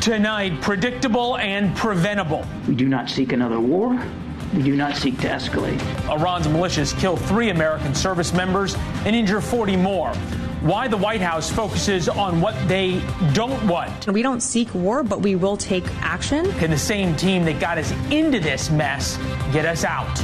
Tonight, predictable and preventable. We do not seek another war. We do not seek to escalate. Iran's militias kill 3 American service members and injure 40 more. Why the White House focuses on what they don't want. We don't seek war, but we will take action. Can the same team that got us into this mess get us out?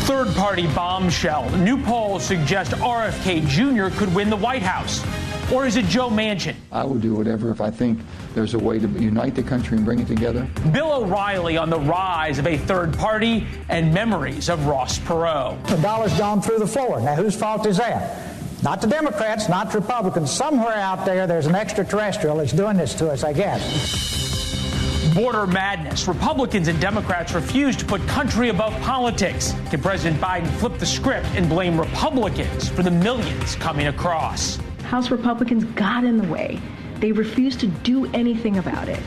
Third-party bombshell. New polls suggest RFK Jr. could win the White House. Or is it Joe Manchin? I will do whatever if I think there's a way to unite the country and bring it together. Bill O'Reilly on the rise of a third party and memories of Ross Perot. The dollar's gone through the floor. Now, whose fault is that? Not the Democrats, not the Republicans. Somewhere out there's an extraterrestrial that's doing this to us, I guess. Border madness. Republicans and Democrats refuse to put country above politics. Can President Biden flip the script and blame Republicans for the millions coming across? House Republicans got in the way. They refused to do anything about it.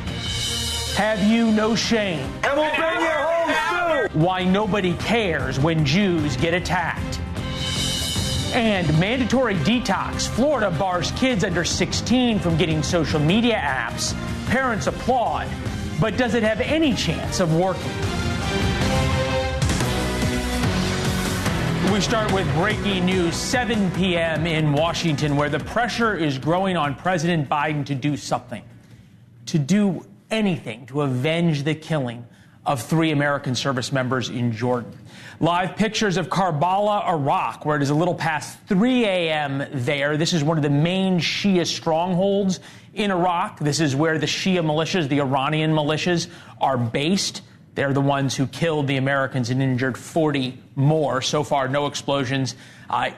Have you no shame? And we'll bring you home soon. Why nobody cares when Jews get attacked. And mandatory detox. Florida bars kids under 16 from getting social media apps. Parents applaud. But does it have any chance of working? We start with breaking news, 7 p.m. in Washington, where the pressure is growing on President Biden to do something, to do anything to avenge the killing of 3 American service members in Jordan. Live pictures of Karbala, Iraq, where it is a little past 3 a.m. there. This is one of the main Shia strongholds in Iraq. This is where the Shia militias, the Iranian militias, are based. They're the ones who killed the Americans and injured 40 more. So far, no explosions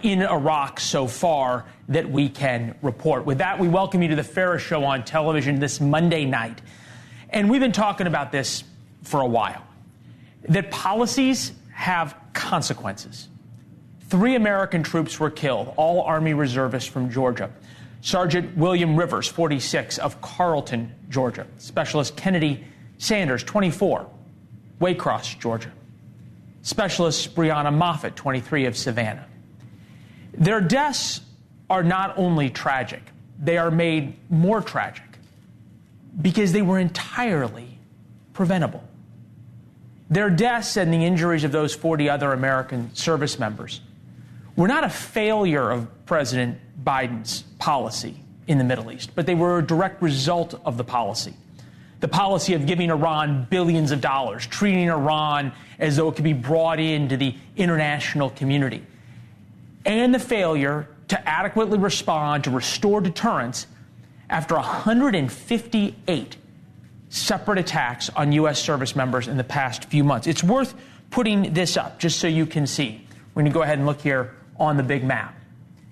in Iraq so far that we can report. With that, we welcome you to the Ferris Show on television this Monday night. And we've been talking about this for a while, that policies have consequences. 3 American troops were killed, all Army reservists from Georgia. Sergeant William Rivers, 46, of Carlton, Georgia. Specialist Kennedy Sanders, 24. Waycross, Georgia. Specialist Brianna Moffett, 23, of Savannah. Their deaths are not only tragic, they are made more tragic because they were entirely preventable. Their deaths and the injuries of those 40 other American service members were not a failure of President Biden's policy in the Middle East, but they were a direct result of the policy. The policy of giving Iran billions of dollars, treating Iran as though it could be brought into the international community, and the failure to adequately respond to restore deterrence after 158 separate attacks on U.S. service members in the past few months. It's worth putting this up just so you can see. We're going to go ahead and look here on the big map.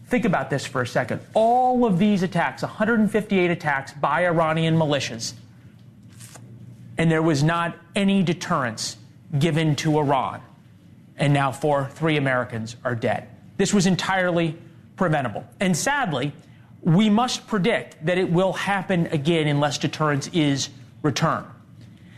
Think about this for a second. All of these attacks, 158 attacks by Iranian militias, and there was not any deterrence given to Iran. And now 3 Americans are dead. This was entirely preventable. And sadly, we must predict that it will happen again unless deterrence is returned.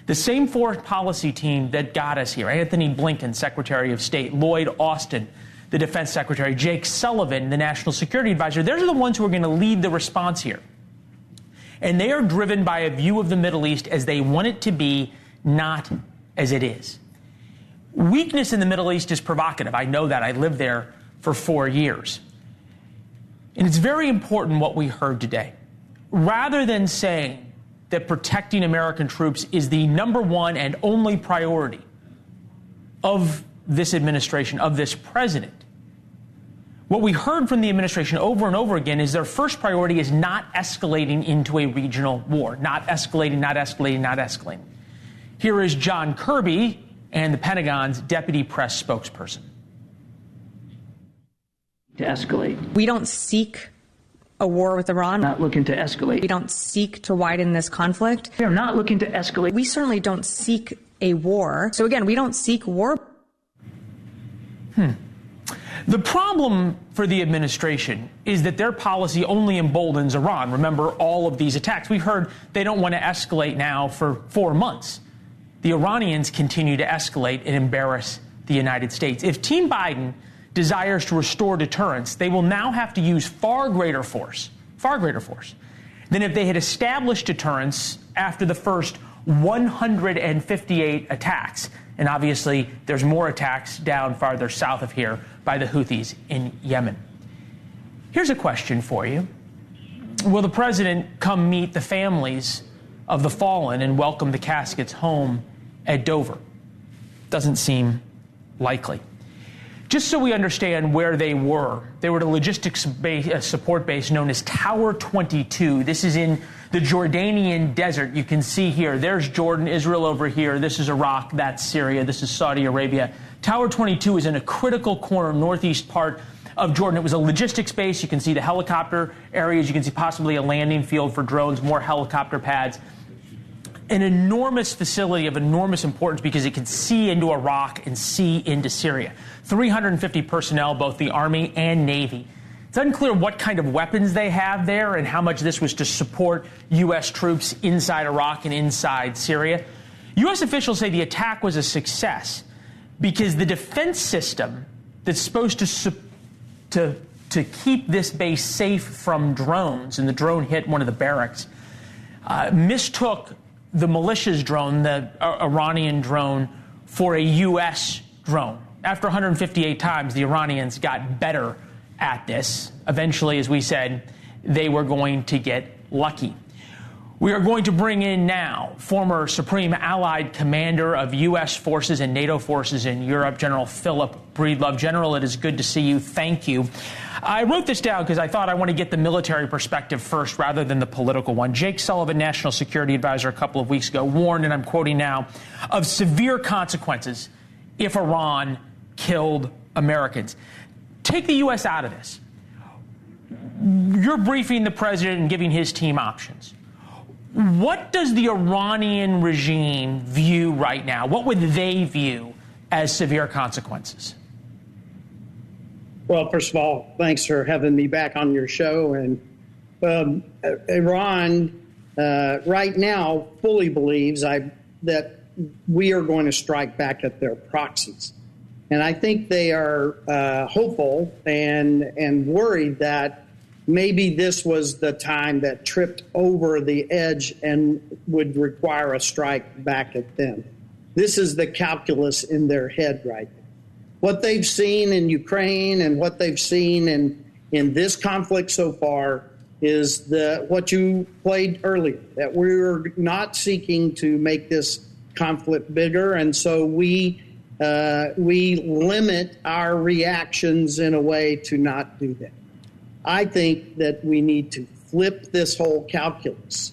The same foreign policy team that got us here, Anthony Blinken, Secretary of State, Lloyd Austin, the Defense Secretary, Jake Sullivan, the National Security Advisor, they're the ones who are going to lead the response here. And they are driven by a view of the Middle East as they want it to be, not as it is. Weakness in the Middle East is provocative. I know that. I lived there for 4 years. And it's very important what we heard today. Rather than saying that protecting American troops is the #1 and only priority of this administration, of this president, what we heard from the administration over and over again is their first priority is not escalating into a regional war. Not escalating, not escalating, not escalating. Here is John Kirby and the Pentagon's deputy press spokesperson. To escalate. We don't seek a war with Iran. Not looking to escalate. We don't seek to widen this conflict. They're not looking to escalate. We certainly don't seek a war. So again, we don't seek war. The problem for the administration is that their policy only emboldens Iran. Remember all of these attacks. We heard they don't want to escalate now for 4 months. The Iranians continue to escalate and embarrass the United States. If Team Biden desires to restore deterrence, they will now have to use far greater force than if they had established deterrence after the first 158 attacks. And obviously, there's more attacks down farther south of here by the Houthis in Yemen. Here's a question for you. Will the president come meet the families of the fallen and welcome the caskets home at Dover? Doesn't seem likely. Just so we understand where they were at a logistics support base known as Tower 22. This is in the Jordanian desert. You can see here, there's Jordan, Israel over here. This is Iraq, that's Syria, this is Saudi Arabia. Tower 22 is in a critical corner, northeast part of Jordan. It was a logistics base. You can see the helicopter areas. You can see possibly a landing field for drones, more helicopter pads. An enormous facility of enormous importance because it can see into Iraq and see into Syria. 350 personnel, both the Army and Navy. It's unclear what kind of weapons they have there and how much this was to support U.S. troops inside Iraq and inside Syria. U.S. officials say the attack was a success because the defense system that's supposed to keep this base safe from drones, and the drone hit one of the barracks, mistook the militia's drone, the Iranian drone, for a U.S. drone. After 158 times, the Iranians got better at this. Eventually, as we said, they were going to get lucky. We are going to bring in now former Supreme Allied Commander of U.S. forces and NATO forces in Europe, General Philip Breedlove. General, it is good to see you. Thank you. I wrote this down because I thought I want to get the military perspective first rather than the political one. Jake Sullivan, National Security Advisor, a couple of weeks ago warned, and I'm quoting now, of severe consequences if Iran killed Americans. Take the U.S. out of this. You're briefing the president and giving his team options. What does the Iranian regime view right now? What would they view as severe consequences? Well, first of all, thanks for having me back on your show. And Iran right now fully believes that we are going to strike back at their proxies. And I think they are hopeful and worried that maybe this was the time that tripped over the edge and would require a strike back at them. This is the calculus in their head right now. What they've seen in Ukraine and what they've seen in this conflict so far is what you played earlier, that we're not seeking to make this conflict bigger, and so we limit our reactions in a way to not do that. I think that we need to flip this whole calculus.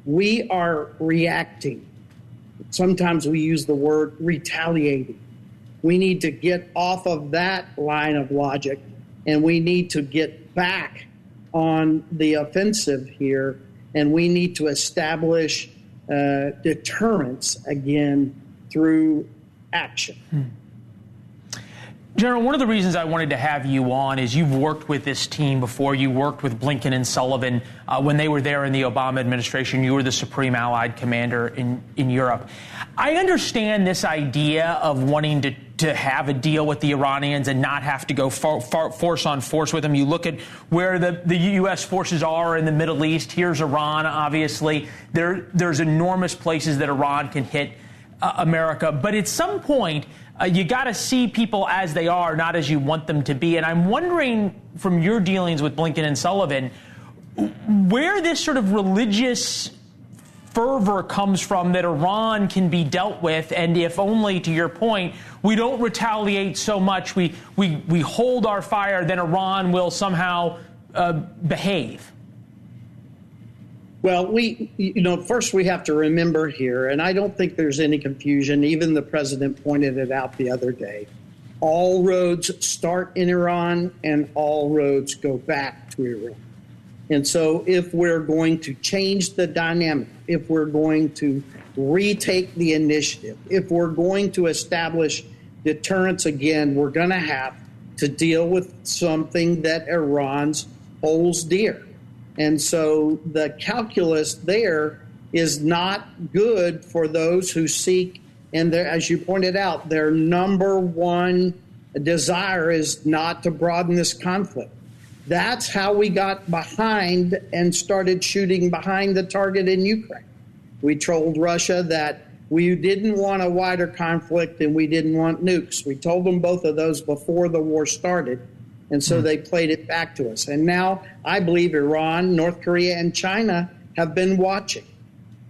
We are reacting. Sometimes we use the word retaliating. We need to get off of that line of logic, and we need to get back on the offensive here, and we need to establish deterrence again through action. General, one of the reasons I wanted to have you on is you've worked with this team before. You worked with Blinken and Sullivan when they were there in the Obama administration. You were the Supreme Allied Commander in Europe. I understand this idea of wanting to have a deal with the Iranians and not have to go force on force with them. You look at where the U.S. forces are in the Middle East. Here's Iran, obviously. There's enormous places that Iran can hit America. But at some point, you got to see people as they are, not as you want them to be. And I'm wondering, from your dealings with Blinken and Sullivan, where this sort of religious fervor comes from that Iran can be dealt with, and if only, to your point, we don't retaliate so much, we hold our fire, then Iran will somehow behave. Well, first we have to remember here, and I don't think there's any confusion. Even the president pointed it out the other day. All roads start in Iran and all roads go back to Iran. And so if we're going to change the dynamic, if we're going to retake the initiative, if we're going to establish deterrence again, we're going to have to deal with something that Iran holds dear. And so the calculus there is not good for those who seek, and as you pointed out, their number one desire is not to broaden this conflict. That's how we got behind and started shooting behind the target in Ukraine. We told Russia that we didn't want a wider conflict and we didn't want nukes. We told them both of those before the war started, and so they played it back to us. And now I believe Iran, North Korea, and China have been watching.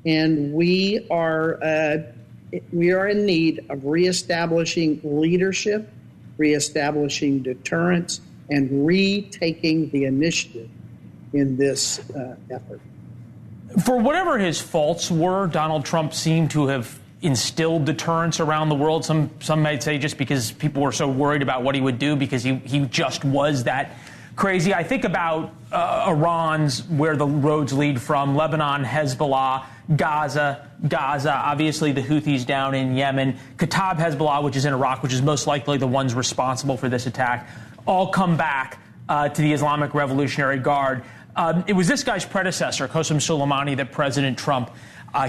And we are in need of reestablishing leadership, reestablishing deterrence, and retaking the initiative in this effort. For whatever his faults were, Donald Trump seemed to have instilled deterrence around the world. Some might say just because people were so worried about what he would do because he just was that crazy. I think about Iran's where the roads lead from, Lebanon, Hezbollah, Gaza, obviously the Houthis down in Yemen, Kataib Hezbollah, which is in Iraq, which is most likely the ones responsible for this attack, all come back to the Islamic Revolutionary Guard. It was this guy's predecessor, Qasem Soleimani, that President Trump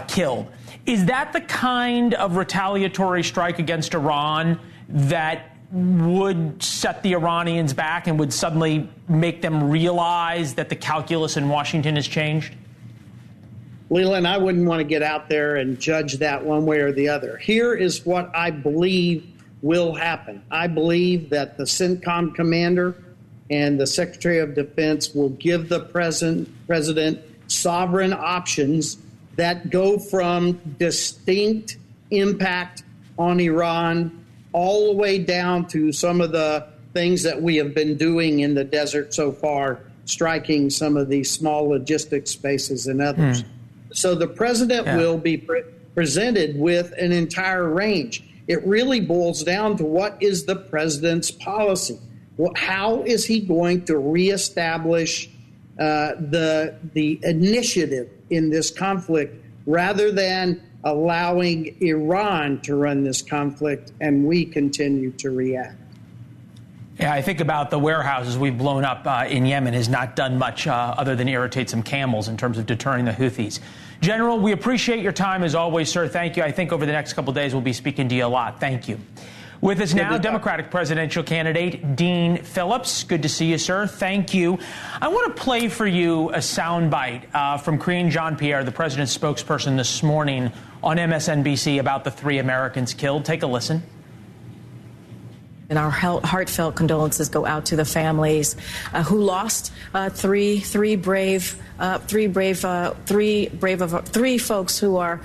killed. Is that the kind of retaliatory strike against Iran that would set the Iranians back and would suddenly make them realize that the calculus in Washington has changed? Leland, I wouldn't want to get out there and judge that one way or the other. Here is what I believe will happen. I believe that the CENTCOM commander and the Secretary of Defense will give the president sovereign options that go from distinct impact on Iran all the way down to some of the things that we have been doing in the desert so far, striking some of these small logistics bases and others. So the president will be presented with an entire range. It really boils down to what is the president's policy? How is he going to reestablish the initiative in this conflict rather than allowing Iran to run this conflict and we continue to react? Yeah, I think about the warehouses we've blown up in Yemen has not done much other than irritate some camels in terms of deterring the Houthis. General, we appreciate your time as always, sir. Thank you. I think over the next couple of days we'll be speaking to you a lot. Thank you. With us now, Democratic presidential candidate Dean Phillips. Good to see you, sir. Thank you. I want to play for you a soundbite from Karine Jean-Pierre, the president's spokesperson, this morning on MSNBC about the 3 Americans killed. Take a listen. And our heartfelt condolences go out to the families who lost three folks who are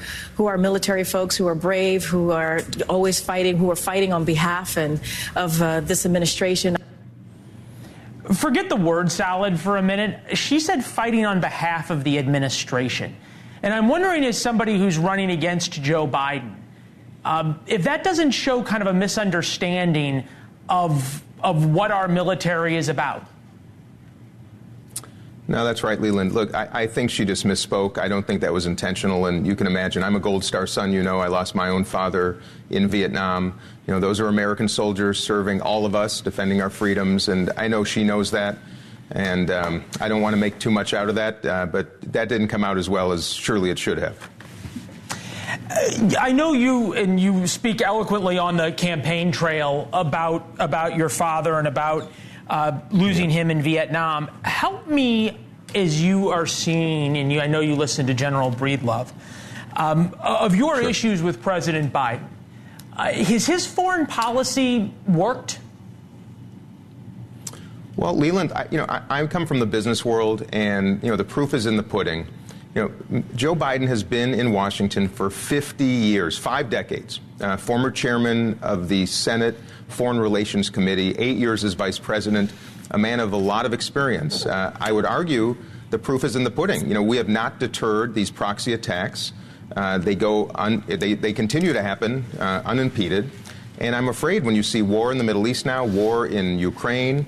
military folks, who are brave, who are always fighting, who are fighting on behalf of this administration. Forget the word salad for a minute. She said fighting on behalf of the administration. And I'm wondering, as somebody who's running against Joe Biden, if that doesn't show kind of a misunderstanding of what our military is about. No, that's right, Leland. Look, I think she just misspoke. I don't think that was intentional. And you can imagine, I'm a Gold Star son. You know, I lost my own father in Vietnam. You know, those are American soldiers serving all of us, defending our freedoms. And I know she knows that. And I don't want to make too much out of that. But that didn't come out as well as surely it should have. I know you speak eloquently on the campaign trail about your father and about losing him in Vietnam. Help me, as you are seeing, and I know you listen to General Breedlove, of your issues with President Biden. Has his foreign policy worked? Well, Leland, I come from the business world, and the proof is in the pudding. Joe Biden has been in Washington for 50 years, 5 decades. Former chairman of the Senate Foreign Relations Committee, 8 years as vice president, a man of a lot of experience. I would argue the proof is in the pudding. We have not deterred these proxy attacks. They continue to happen unimpeded. And I'm afraid when you see war in the Middle East now, war in Ukraine,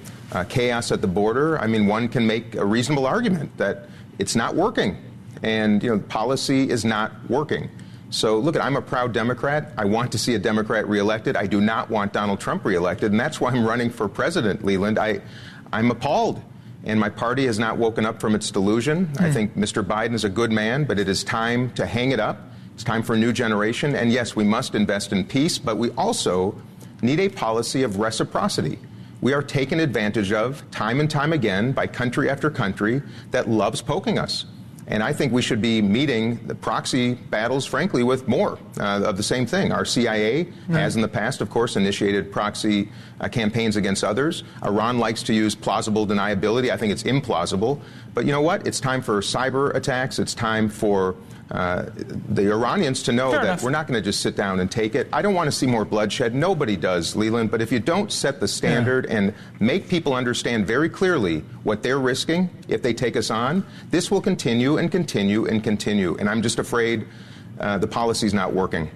chaos at the border, one can make a reasonable argument that it's not working. And, policy is not working. So, look, I'm a proud Democrat. I want to see a Democrat reelected. I do not want Donald Trump reelected. And that's why I'm running for president, Leland. I'm appalled. And my party has not woken up from its delusion. I think Mr. Biden is a good man, but it is time to hang it up. It's time for a new generation. And yes, we must invest in peace, but we also need a policy of reciprocity. we are taken advantage of time and time again by country after country that loves poking us. And I think we should be meeting the proxy battles, frankly, with more of the same thing. Our CIA has in the past, of course, initiated proxy campaigns against others. Iran likes to use plausible deniability. I think it's implausible. But you know what? It's time for cyber attacks. It's time for the Iranians to know that we're not going to just sit down and take it. I don't want to see more bloodshed. Nobody does, Leland. But if you don't set the standard and make people understand very clearly what they're risking if they take us on, this will continue and continue and continue. And I'm just afraid the policy's not working.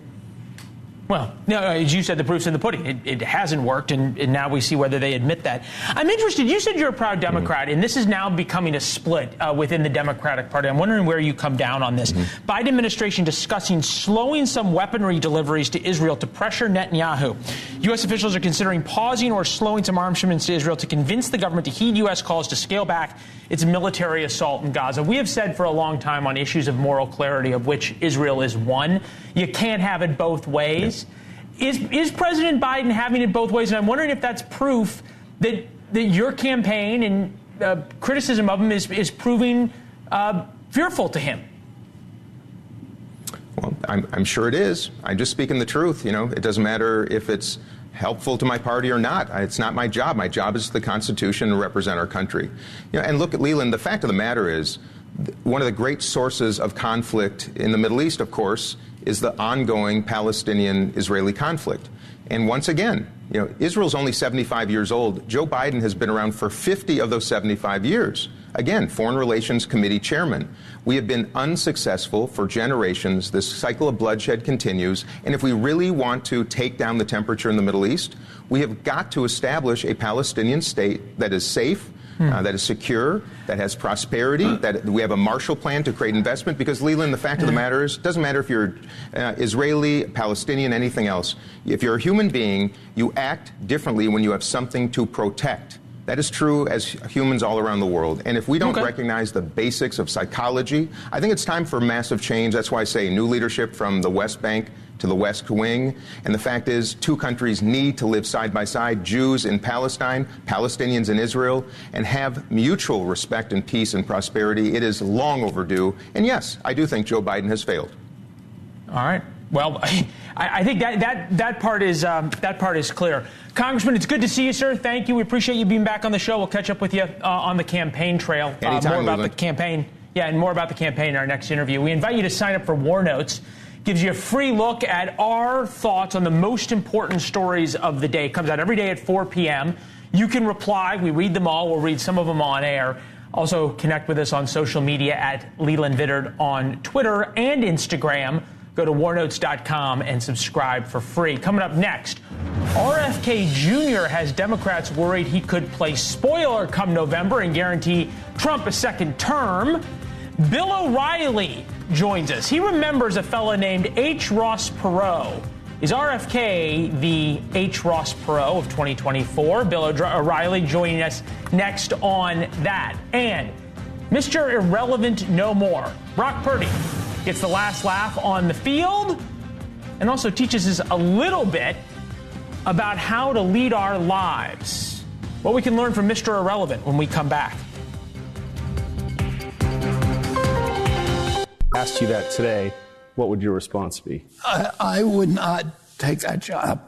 Well, no, as you said, the proof's in the pudding. It hasn't worked, and now we see whether they admit that. I'm interested. You said you're a proud Democrat, and this is now becoming a split within the Democratic Party. I'm wondering where you come down on this. Biden administration discussing slowing some weaponry deliveries to Israel to pressure Netanyahu. U.S. officials are considering pausing or slowing some arms shipments to Israel to convince the government to heed U.S. calls to scale back its military assault in Gaza. We have said for a long time on issues of moral clarity, of which Israel is one, you can't have it both ways. Is President Biden having it both ways? And I'm wondering if that's proof that your campaign and criticism of him is proving fearful to him. Well, I'm sure it is. I'm just speaking the truth. You know, it doesn't matter if it's helpful to my party or not. It's not my job. My job is the Constitution to represent our country. You know, and look at Leland. The fact of the matter is, one of the great sources of conflict in the Middle East, of course, is the ongoing Palestinian-Israeli conflict. And once again, you know, Israel's only 75 years old. Joe Biden has been around for 50 of those 75 years. Again, Foreign Relations Committee chairman. We have been unsuccessful for generations. This cycle of bloodshed continues. And if we really want to take down the temperature in the Middle East, we have got to establish a Palestinian state that is safe, that is secure, that has prosperity, that we have a Marshall Plan to create investment. Because, Leland, the fact of the matter is, it doesn't matter if you're Israeli, Palestinian, anything else. If you're a human being, you act differently when you have something to protect. That is true as humans all around the world. And if we don't recognize the basics of psychology, I think it's time for massive change. That's why I say new leadership from the West Bank to the West Wing. And the fact is, two countries need to live side by side, Jews in Palestine, Palestinians in Israel, and have mutual respect and peace and prosperity. It is long overdue. And yes, I do think Joe Biden has failed. All right. Well, I think that part is clear. Congressman, it's good to see you, sir. Thank you. We appreciate you being back on the show. We'll catch up with you on the campaign trail. Anytime, more about the campaign. Yeah, and more about the campaign in our next interview. We invite you to sign up for War Notes. Gives you a free look at our thoughts on the most important stories of the day. It comes out every day at 4 p.m. You can reply. We read them all. We'll read some of them on air. Also, connect with us on social media at Leland Vittert on Twitter and Instagram. Go to warnotes.com and subscribe for free. Coming up next, RFK Jr. has Democrats worried he could play spoiler come November and guarantee Trump a second term. Bill O'Reilly joins us. He remembers a fella named H. Ross Perot. Is RFK the H. Ross Perot of 2024? Bill O'Reilly joining us next on that. And Mr. Irrelevant no more. Brock Purdy gets the last laugh on the field and also teaches us a little bit about how to lead our lives. What we can learn from Mr. Irrelevant when we come back. Asked you that today, what would your response be? I would not take that job.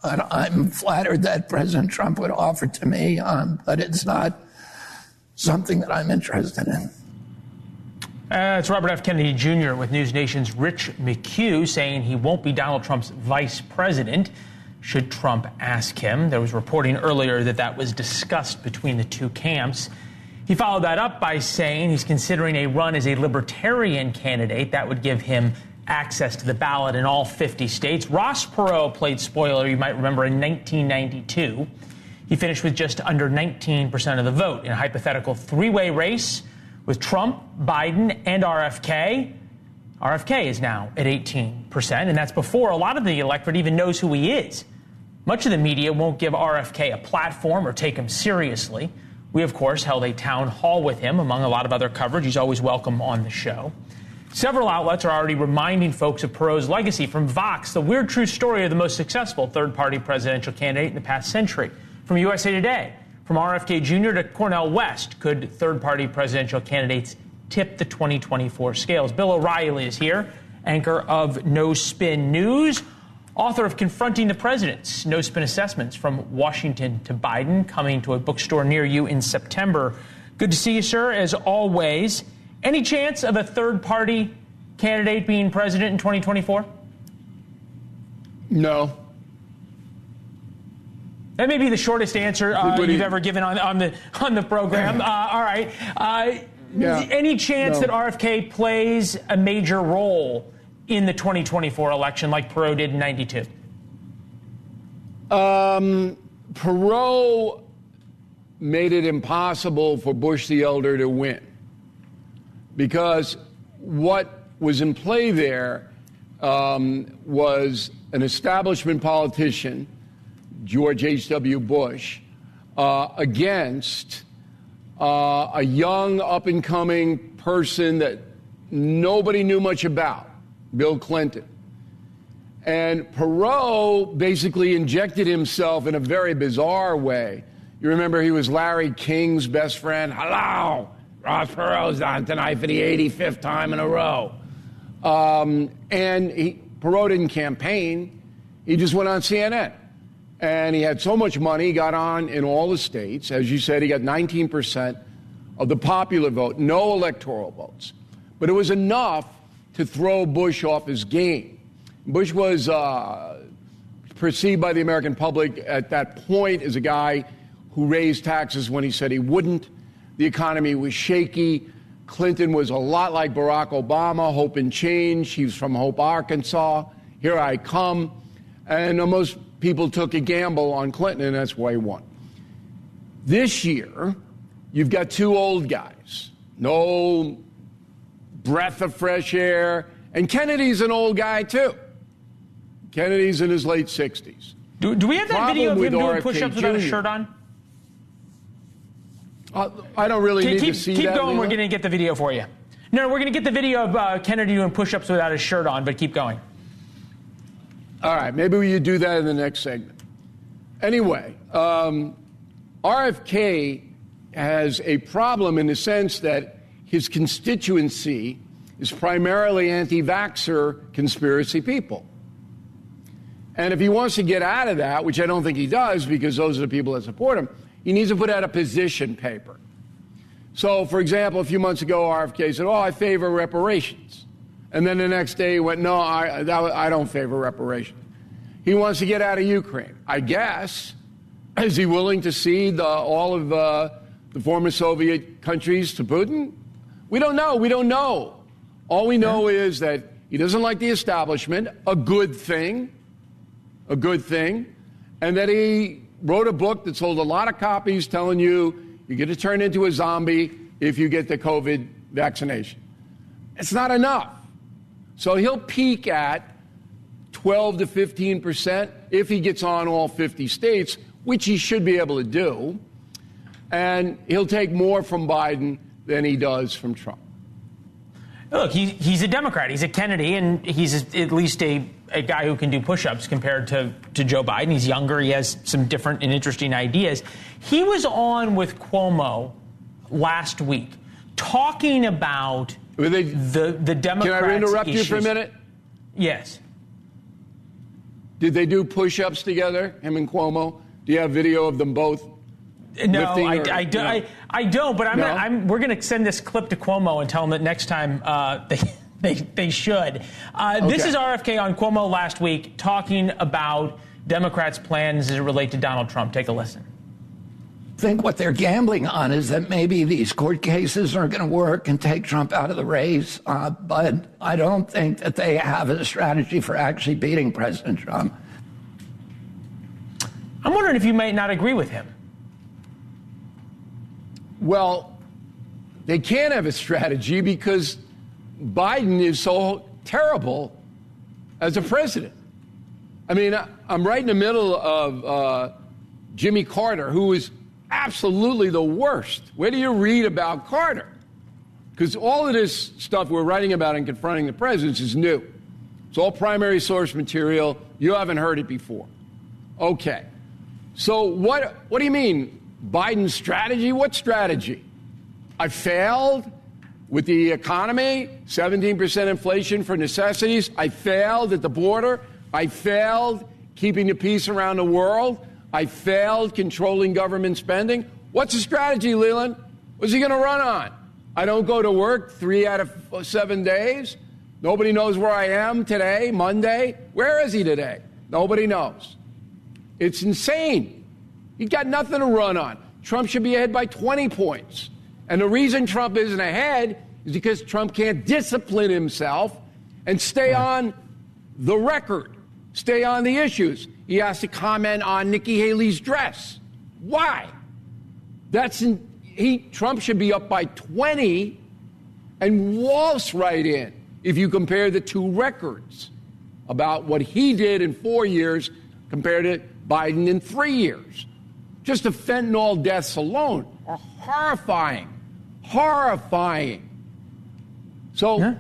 I'm flattered that President Trump would offer it to me, but it's not something that I'm interested in. It's Robert F. Kennedy Jr. with NewsNation's Rich McHugh saying he won't be Donald Trump's vice president should Trump ask him. There was reporting earlier that was discussed between the two camps. He followed that up by saying he's considering a run as a libertarian candidate. That would give him access to the ballot in all 50 states. Ross Perot played spoiler, you might remember, in 1992. He finished with just under 19% of the vote in a hypothetical three-way race with Trump, Biden, and RFK. RFK is now at 18%, and that's before a lot of the electorate even knows who he is. Much of the media won't give RFK a platform or take him seriously. We, of course, held a town hall with him, among a lot of other coverage. He's always welcome on the show. Several outlets are already reminding folks of Perot's legacy. From Vox, the weird true story of the most successful third-party presidential candidate in the past century. From USA Today, from RFK Jr. to Cornel West, could third-party presidential candidates tip the 2024 scales? Bill O'Reilly is here, anchor of No Spin News, author of Confronting the Presidents, No Spin Assessments from Washington to Biden, coming to a bookstore near you in September. Good to see you, sir, as always. Any chance of a third-party candidate being president in 2024? No. That may be the shortest answer you've ever given on the program. All right. Any chance that RFK plays a major role in the 2024 election like Perot did in 92? Perot made it impossible for Bush the elder to win because what was in play there was an establishment politician, George H.W. Bush, against a young, up-and-coming person that nobody knew much about, Bill Clinton. And Perot basically injected himself in a very bizarre way. You remember he was Larry King's best friend. Hello, Ross Perot's on tonight for the 85th time in a row. And Perot didn't campaign. He just went on CNN. And he had so much money, he got on in all the states. As you said, he got 19% of the popular vote, no electoral votes. But it was enough to throw Bush off his game. Bush was perceived by the American public at that point as a guy who raised taxes when he said he wouldn't. The economy was shaky. Clinton was a lot like Barack Obama, hope and change. He was from Hope, Arkansas. Here I come. And most people took a gamble on Clinton, and that's why he won. This year, you've got two old guys. No breath of fresh air. And Kennedy's an old guy, too. Kennedy's in his late 60s. Do we have that video of him doing push-ups without a shirt on? I don't really need to see that. Keep going. We're going to get the video for you. No, we're going to get the video of Kennedy doing push-ups without his shirt on, but keep going. All right, maybe we do that in the next segment. Anyway, RFK has a problem in the sense that his constituency is primarily anti-vaxxer conspiracy people. And if he wants to get out of that, which I don't think he does because those are the people that support him, he needs to put out a position paper. So, for example, a few months ago, RFK said, I favor reparations. And then the next day he went, no, I don't favor reparations. He wants to get out of Ukraine. I guess, is he willing to cede all of the former Soviet countries to Putin? We don't know. We don't know. All we know is that he doesn't like the establishment, a good thing, and that he wrote a book that sold a lot of copies telling you you're going to turn into a zombie if you get the COVID vaccination. It's not enough. So he'll peak at 12 to 15% if he gets on all 50 states, which he should be able to do. And he'll take more from Biden than he does from Trump. Look, he's a Democrat. He's a Kennedy, and he's at least a guy who can do push-ups compared to Joe Biden. He's younger. He has some different and interesting ideas. He was on with Cuomo last week talking about the Democrats' Can I interrupt issues. you for a minute? Yes. Did they do push-ups together, him and Cuomo? Do you have video of them both? No, I don't. But we're going to send this clip to Cuomo and tell him that next time they should. This is RFK on Cuomo last week talking about Democrats' plans as it relates to Donald Trump. Take a listen. I think what they're gambling on is that maybe these court cases are going to work and take Trump out of the race. But I don't think that they have a strategy for actually beating President Trump. I'm wondering if you might not agree with him. Well, they can't have a strategy because Biden is so terrible as a president. I mean, I'm right in the middle of Jimmy Carter, who is absolutely the worst. Where do you read about Carter? Because all of this stuff we're writing about and confronting the presidents is new. It's all primary source material. You haven't heard it before. Okay. So what do you mean? Biden's strategy? What strategy? I failed with the economy, 17% inflation for necessities. I failed at the border. I failed keeping the peace around the world. I failed controlling government spending. What's the strategy, Leland? What's he going to run on? I don't go to work 3 out of 7 days. Nobody knows where I am today, Monday. Where is he today? Nobody knows. It's insane. He's got nothing to run on. Trump should be ahead by 20 points. And the reason Trump isn't ahead is because Trump can't discipline himself and stay on the record, stay on the issues. He has to comment on Nikki Haley's dress. Why? Trump should be up by 20 and waltz right in if you compare the two records about what he did in 4 years compared to Biden in 3 years. Just the fentanyl deaths alone are horrifying. Horrifying. So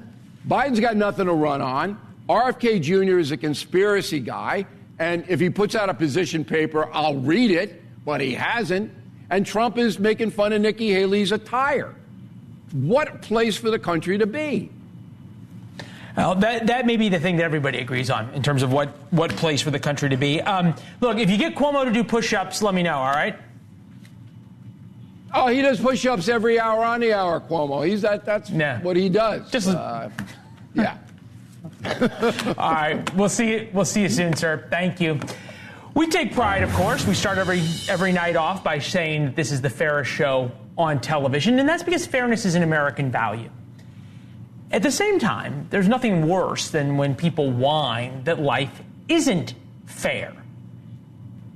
Biden's got nothing to run on. RFK Jr. is a conspiracy guy, and if he puts out a position paper, I'll read it, but he hasn't. And Trump is making fun of Nikki Haley's attire. What a place for the country to be. Well, that may be the thing that everybody agrees on in terms of what place for the country to be. Look, if you get Cuomo to do push-ups, let me know, all right? Oh, he does push-ups every hour on the hour, Cuomo. That's what he does. Yeah. All right. We'll see you soon, sir. Thank you. We take pride, of course. We start every night off by saying that this is the fairest show on television, and that's because fairness is an American value. At the same time, there's nothing worse than when people whine that life isn't fair.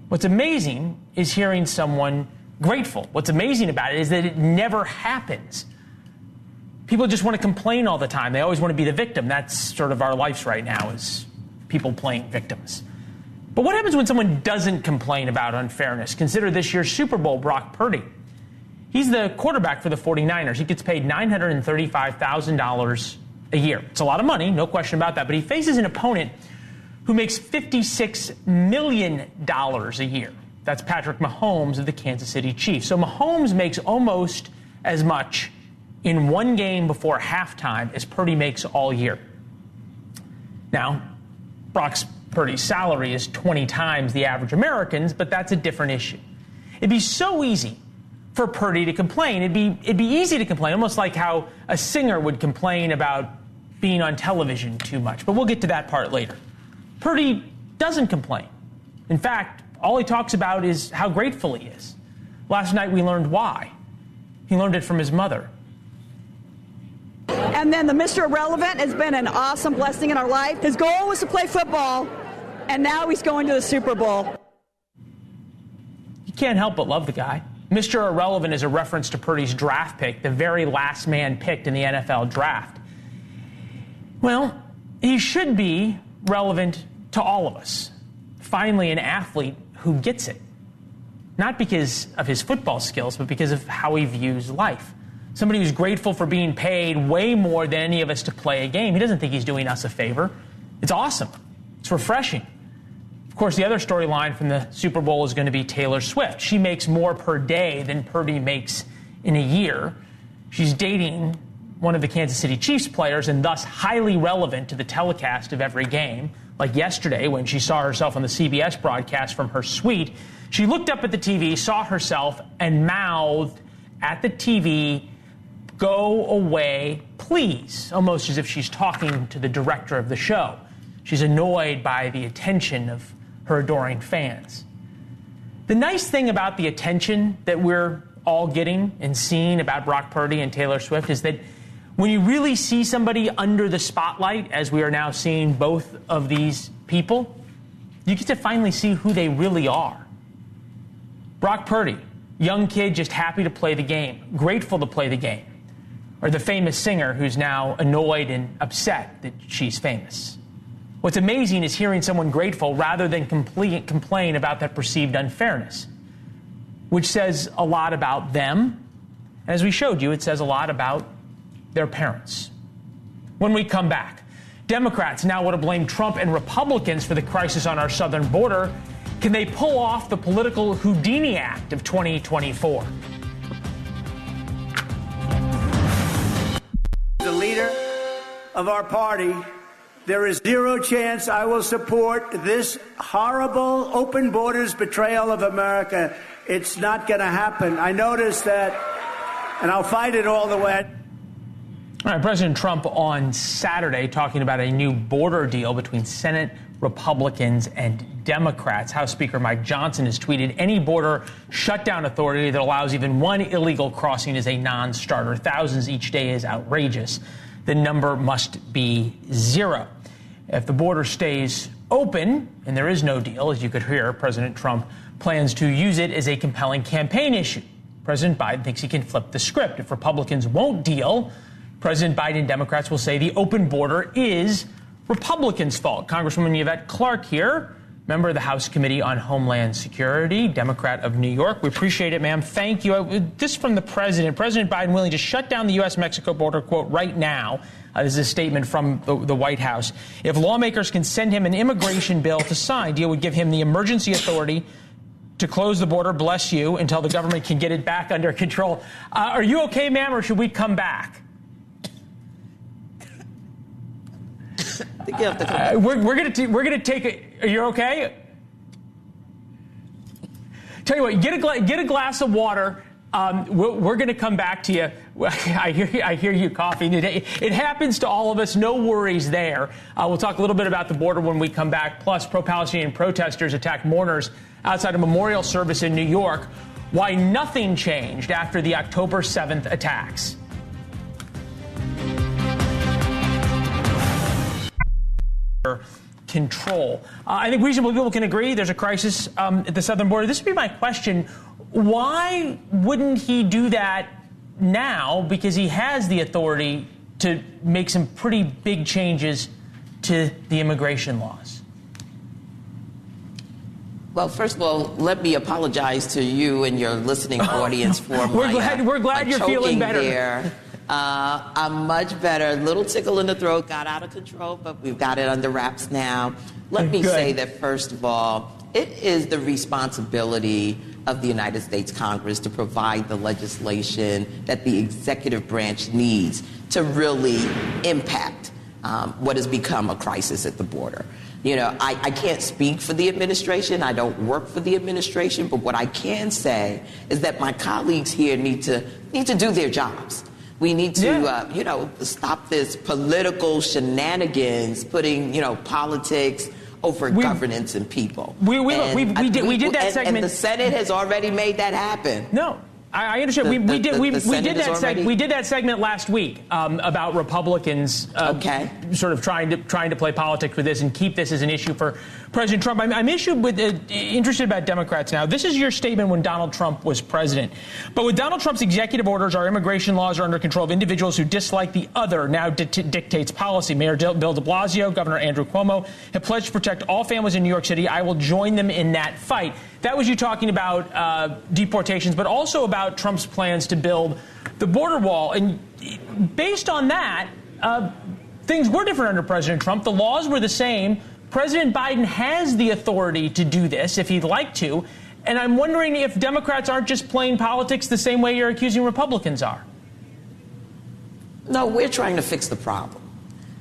What's amazing is hearing someone grateful. What's amazing about it is that it never happens. People just want to complain all the time. They always want to be the victim. That's sort of our lives right now, is people playing victims. But what happens when someone doesn't complain about unfairness? Consider this year's Super Bowl Brock Purdy. He's the quarterback for the 49ers. He gets paid $935,000 a year. It's a lot of money, no question about that. But he faces an opponent who makes $56 million a year. That's Patrick Mahomes of the Kansas City Chiefs. So Mahomes makes almost as much in one game before halftime as Purdy makes all year. Now, Purdy's salary is 20 times the average American's, but that's a different issue. It'd be so easy for Purdy to complain. It'd be easy to complain, almost like how a singer would complain about being on television too much. But we'll get to that part later. Purdy doesn't complain. In fact, all he talks about is how grateful he is. Last night we learned why. He learned it from his mother. And then the Mr. Irrelevant has been an awesome blessing in our life. His goal was to play football, and now he's going to the Super Bowl. You can't help but love the guy. Mr. Irrelevant is a reference to Purdy's draft pick, the very last man picked in the NFL draft. Well, he should be relevant to all of us. Finally, an athlete who gets it. Not because of his football skills, but because of how he views life. Somebody who's grateful for being paid way more than any of us to play a game. He doesn't think he's doing us a favor. It's awesome. It's refreshing. Of course, the other storyline from the Super Bowl is going to be Taylor Swift. She makes more per day than Purdy makes in a year. She's dating one of the Kansas City Chiefs players and thus highly relevant to the telecast of every game. Like yesterday when she saw herself on the CBS broadcast from her suite, she looked up at the TV, saw herself, and mouthed at the TV, "Go away, please," almost as if she's talking to the director of the show. She's annoyed by the attention of her adoring fans. The nice thing about the attention that we're all getting and seeing about Brock Purdy and Taylor Swift is that when you really see somebody under the spotlight, as we are now seeing both of these people, you get to finally see who they really are. Brock Purdy, young kid just happy to play the game, grateful to play the game. Or the famous singer who's now annoyed and upset that she's famous. What's amazing is hearing someone grateful rather than complain about that perceived unfairness, which says a lot about them. As we showed you, it says a lot about their parents. When we come back, Democrats now want to blame Trump and Republicans for the crisis on our southern border. Can they pull off the political Houdini Act of 2024? The leader of our party, there is zero chance I will support this horrible open borders betrayal of America. It's not going to happen. I noticed that, and I'll fight it all the way. All right, President Trump on Saturday talking about a new border deal between Senate Republicans and Democrats. House Speaker Mike Johnson has tweeted, any border shutdown authority that allows even one illegal crossing is a non-starter. Thousands each day is outrageous. The number must be zero. If the border stays open and there is no deal, as you could hear, President Trump plans to use it as a compelling campaign issue. President Biden thinks he can flip the script. If Republicans won't deal, President Biden and Democrats will say the open border is Republicans' fault. Congresswoman Yvette Clarke here, member of the House Committee on Homeland Security, Democrat of New York. We appreciate it, ma'am. Thank you. This from the president. President Biden willing to shut down the U.S.-Mexico border, quote, right now. This is a statement from the White House. If lawmakers can send him an immigration bill to sign, deal would give him the emergency authority to close the border, bless you, until the government can get it back under control. Are you okay, ma'am, or should we come back? We're gonna take it. Are you okay? Tell you what, get a glass of water. We're going to come back to you. I hear you coughing today. It happens to all of us. No worries there. We'll talk a little bit about the border when we come back. Plus, pro-Palestinian protesters attacked mourners outside a memorial service in New York. Why nothing changed after the October 7th attacks. Control. I think reasonable people can agree there's a crisis at the southern border. This would be my question. Why wouldn't he do that now? Because he has the authority to make some pretty big changes to the immigration laws. Well, first of all, let me apologize to you and your listening audience for we're glad you're feeling better. There. I'm much better. A little tickle in the throat, got out of control, but we've got it under wraps now. Let me say that, first of all, it is the responsibility of the United States Congress to provide the legislation that the executive branch needs to really impact what has become a crisis at the border. You know, I can't speak for the administration. I don't work for the administration. But what I can say is that my colleagues here need to do their jobs. We need to, stop this political shenanigans, putting, politics over governance and people. We did that segment. And the Senate has already made that happen. No. I understand. We did that segment last week about Republicans sort of trying to play politics with this and keep this as an issue for President Trump. I'm interested about Democrats now. This is your statement when Donald Trump was president. But with Donald Trump's executive orders, our immigration laws are under control of individuals who dislike the other, now dictates policy. Mayor Bill de Blasio, Governor Andrew Cuomo have pledged to protect all families in New York City. I will join them in that fight. That was you talking about deportations, but also about Trump's plans to build the border wall. And based on that, things were different under President Trump. The laws were the same. President Biden has the authority to do this if he'd like to. And I'm wondering if Democrats aren't just playing politics the same way you're accusing Republicans are. No, we're trying to fix the problem.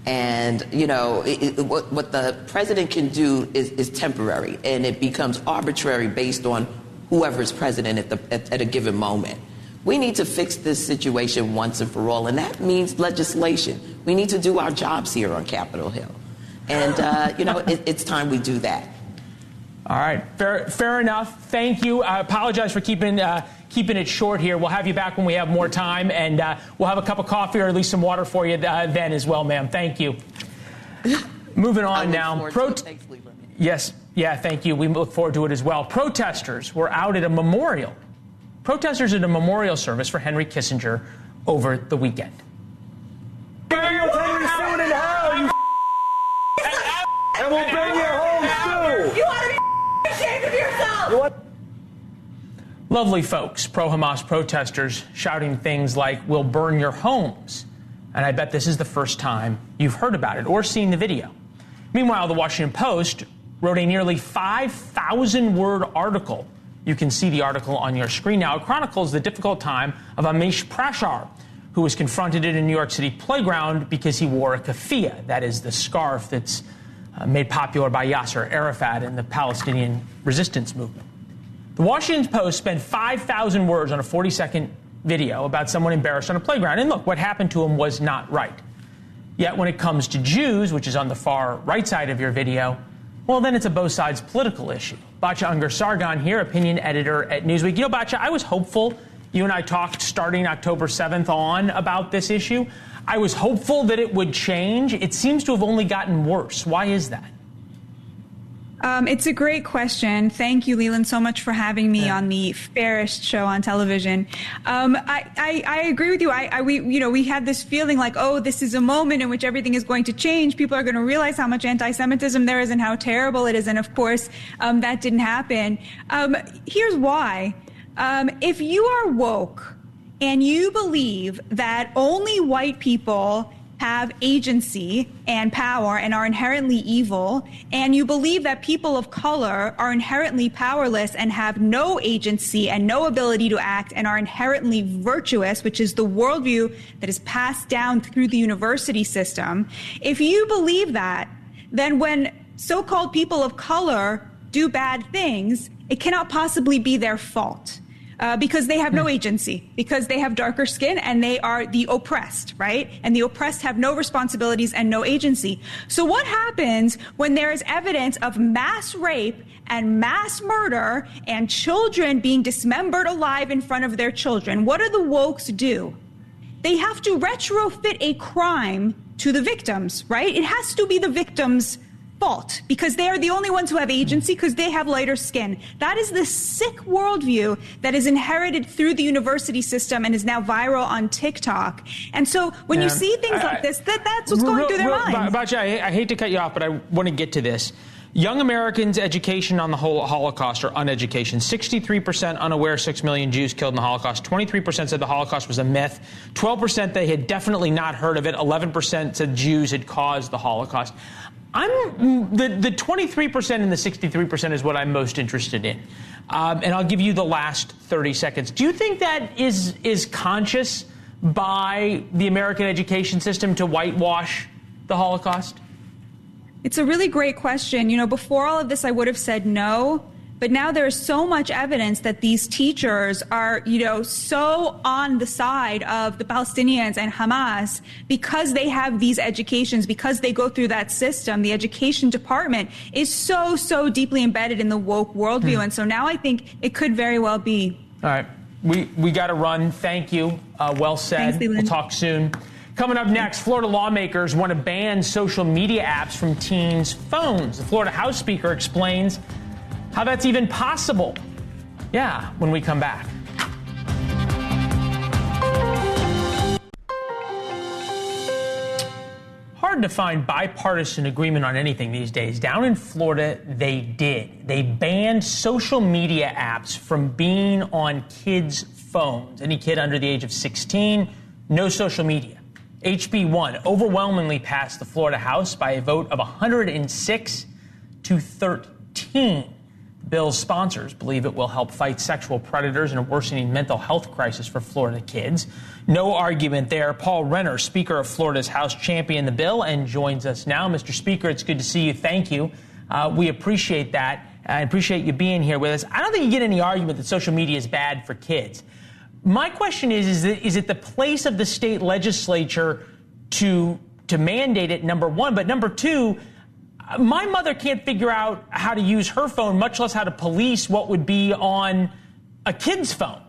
And, what the president can do is temporary, and it becomes arbitrary based on whoever is president at a given moment. We need to fix this situation once and for all, and that means legislation. We need to do our jobs here on Capitol Hill. And, it's time we do that. All right. Fair enough. Thank you. I apologize for keeping it short here. We'll have you back when we have more time, and we'll have a cup of coffee or at least some water for you then as well, ma'am. Thank you. Moving on now. Yes. Yeah, thank you. We look forward to it as well. Protesters were out at a memorial. Protesters at a memorial service for Henry Kissinger over the weekend. Bring your Henry soon in hell, you and we'll bring you home too. You ought to be ashamed of yourself. You what? Lovely folks, pro-Hamas protesters shouting things like, we'll burn your homes. And I bet this is the first time you've heard about it or seen the video. Meanwhile, the Washington Post wrote a nearly 5,000-word article. You can see the article on your screen now. It chronicles the difficult time of Amish Prashar, who was confronted in a New York City playground because he wore a keffiyeh, that is the scarf that's made popular by Yasser Arafat and the Palestinian resistance movement. The Washington Post spent 5,000 words on a 40-second video about someone embarrassed on a playground. And look, what happened to him was not right. Yet when it comes to Jews, which is on the far right side of your video, well, then it's a both sides political issue. Batya Ungar-Sargon here, opinion editor at Newsweek. You know, Batya, I was hopeful. You and I talked starting October 7th on about this issue. I was hopeful that it would change. It seems to have only gotten worse. Why is that? It's a great question. Thank you, Leland, so much for having me on the fairest show on television. I agree with you. We had this feeling like, oh, this is a moment in which everything is going to change. People are going to realize how much anti-Semitism there is and how terrible it is. And of course, that didn't happen. Here's why. If you are woke and you believe that only white people have agency and power and are inherently evil, and you believe that people of color are inherently powerless and have no agency and no ability to act and are inherently virtuous, which is the worldview that is passed down through the university system, if you believe that, then when so-called people of color do bad things, it cannot possibly be their fault. Because they have no agency, because they have darker skin and they are the oppressed, right? And the oppressed have no responsibilities and no agency. So what happens when there is evidence of mass rape and mass murder and children being dismembered alive in front of their children? What do the wokes do? They have to retrofit a crime to the victims, right? It has to be the victims' fault because they are the only ones who have agency because they have lighter skin. That is the sick worldview that is inherited through the university system and is now viral on TikTok. And so when you see things like this, that's what's going through their minds. Batya, I hate to cut you off, but I want to get to this. Young Americans' education on the whole Holocaust or uneducation. 63% unaware 6 million Jews killed in the Holocaust. 23% said the Holocaust was a myth. 12% they had definitely not heard of it. 11% said Jews had caused the Holocaust. The 23% and the 63% is what I'm most interested in. And I'll give you the last 30 seconds. Do you think that is conscious by the American education system to whitewash the Holocaust? It's a really great question. You know, before all of this, I would have said no. But now there's so much evidence that these teachers are, so on the side of the Palestinians and Hamas because they have these educations, because they go through that system. The education department is so deeply embedded in the woke worldview. And so now I think it could very well be. All right. We got to run. Thank you. Well said. Thanks, Leland. We'll talk soon. Coming up next, Florida lawmakers want to ban social media apps from teens' phones. The Florida House Speaker explains how that's even possible. Yeah, when we come back. Hard to find bipartisan agreement on anything these days. Down in Florida, they did. They banned social media apps from being on kids' phones. Any kid under the age of 16, no social media. HB 1 overwhelmingly passed the Florida House by a vote of 106 to 13. The bill's sponsors believe it will help fight sexual predators and a worsening mental health crisis for Florida kids. No argument there. Paul Renner, Speaker of Florida's House, championed the bill and joins us now. Mr. Speaker, it's good to see you. Thank you. We appreciate that. I appreciate you being here with us. I don't think you get any argument that social media is bad for kids. My question is it the place of the state legislature to mandate it, number one, but number two, my mother can't figure out how to use her phone, much less how to police what would be on a kid's phone.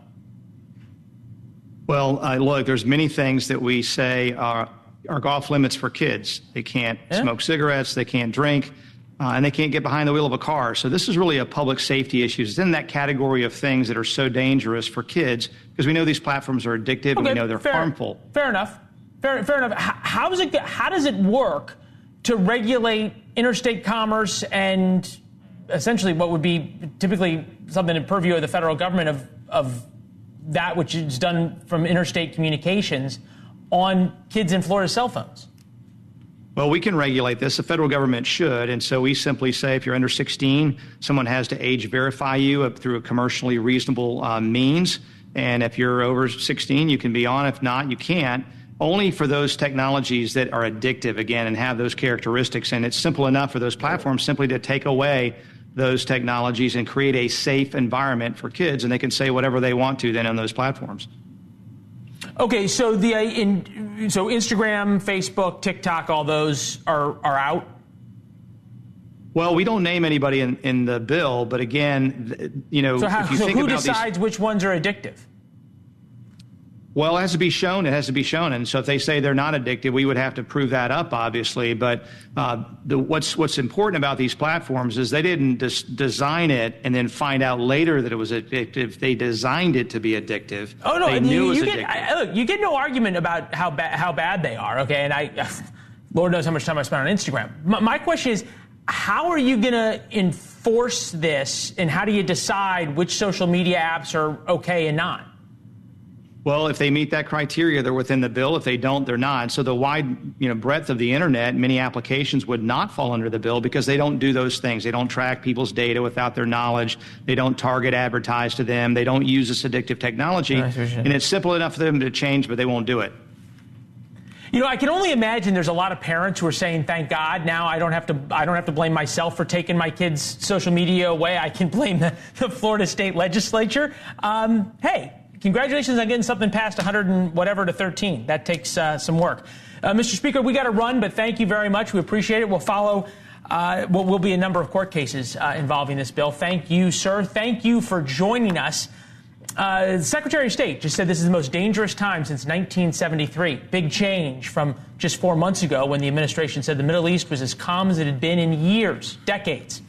Well, look, there's many things that we say are off limits for kids. They can't smoke cigarettes, they can't drink, and they can't get behind the wheel of a car. So this is really a public safety issue. It's in that category of things that are so dangerous for kids because we know these platforms are addictive and we know they're harmful. Fair enough. Fair enough. How does it work to regulate interstate commerce and essentially what would be typically something in purview of the federal government of that which is done from interstate communications on kids in Florida's cell phones? Well, we can regulate this. The federal government should. And so we simply say if you're under 16, someone has to age verify you through a commercially reasonable means. And if you're over 16, you can be on. If not, you can't. Only for those technologies that are addictive, again, and have those characteristics. And it's simple enough for those platforms simply to take away those technologies and create a safe environment for kids. And they can say whatever they want to then on those platforms. Okay, so so Instagram, Facebook, TikTok, all those are out? Well, we don't name anybody in the bill, but again, you know, so if you think who about decides which ones are addictive? Well, it has to be shown. It has to be shown. And so if they say they're not addicted, we would have to prove that up, obviously. But what's important about these platforms is they didn't design it and then find out later that it was addictive. They designed it to be addictive. Oh, no. They knew it was addictive. Look, you get no argument about how bad they are, okay? And Lord knows how much time I spent on Instagram. My question is, how are you going to enforce this, and how do you decide which social media apps are okay and not? Well, if they meet that criteria, they're within the bill. If they don't, they're not. So the wide, breadth of the internet, many applications would not fall under the bill because they don't do those things. They don't track people's data without their knowledge. They don't target advertise to them. They don't use this addictive technology. And it's simple enough for them to change, but they won't do it. I can only imagine there's a lot of parents who are saying, thank God, now I don't have to blame myself for taking my kids' social media away. I can blame the Florida State Legislature. Hey, congratulations on getting something past 100 and whatever to 13. That takes some work. Mr. Speaker, we got to run, but thank you very much. We appreciate it. We'll follow what will be a number of court cases involving this bill. Thank you, sir. Thank you for joining us. The Secretary of State just said this is the most dangerous time since 1973. Big change from just 4 months ago when the administration said the Middle East was as calm as it had been in years, decades.